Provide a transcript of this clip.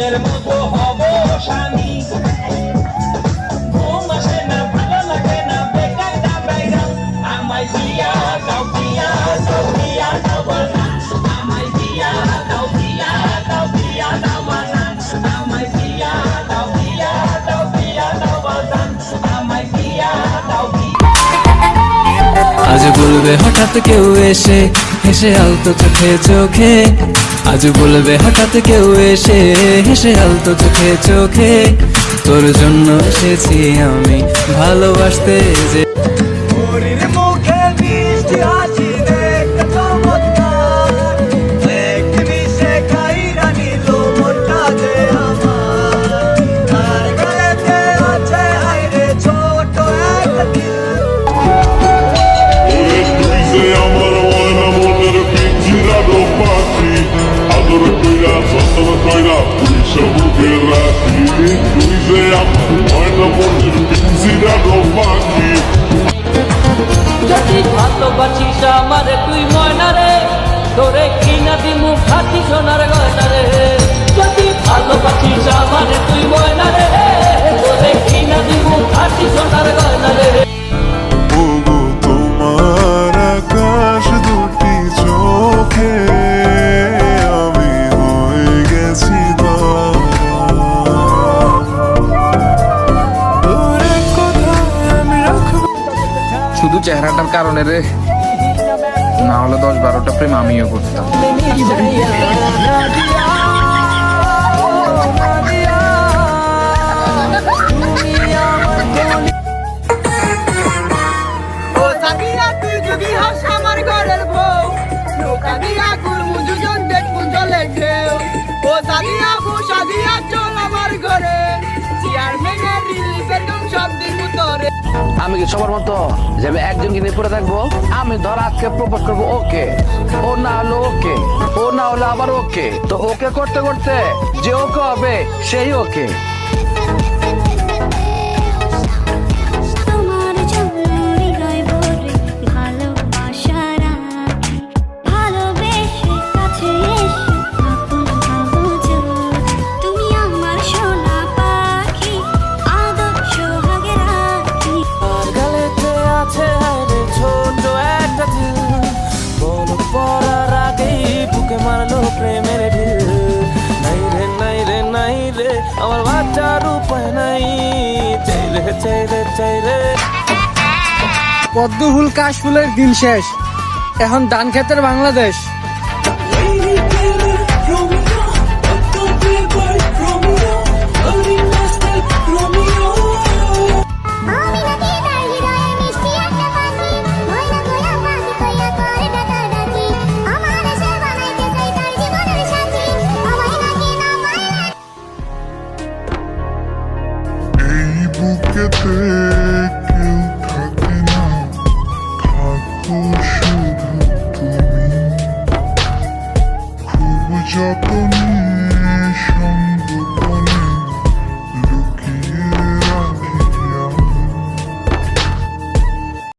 মনের মতো হব স্বামী ঘুম আসে না ভালো লাগে না বেকার না বাইরা আমায় বিয়া দাও বিয়া দাও বিয়া দাও বলা আমায় বিয়া দাও বিয়া দাও বিয়া দাও বলা আমায় বিয়া দাও বিয়া দাও বিয়া দাও বলা আমায় বিয়া দাও আজ বলবে হঠাৎ কেউ এসে হেসে আলতো চোখে চোখে আজ বলবে হঠাৎ কেউ এসে হেসে আলতো চোখে চোখে তোর জন্য এসেছি আমি ভালোবাসতে যে যদি ভালোবাসিস আমারে তুই ময়না রে তোরে কিনা দিমু খাটি সোনার গয়না রে যদি ভালোবাসিস আমারে তুই ময়না রে তোরে কিনা দিমু খাটি সোনার গয়না রে ওগো তোমার আকাশ দুটি চোখে আমি হয়ে গেছি শুধু চেহারাটার কারণে রে, না হলে 10-12টা প্রেম আমিও করতাম। আমি কি সবার মতো যে আমি একজনকে নিয়ে পড়ে থাকবো? আমি ধর আজকে প্রপোজ করবো ওকে, ও না হলো ওকে, ও না হলো আবার ওকে, তো ওকে করতে করতে যে ওকে হবে সেই ওকে। আমার বাচ্চার উপায় নাই চাইলে চাইলে চাইলে পদ্ম ফুল কাশ ফুলের দিন শেষ, এখন ধান ক্ষেতের বাংলাদেশ।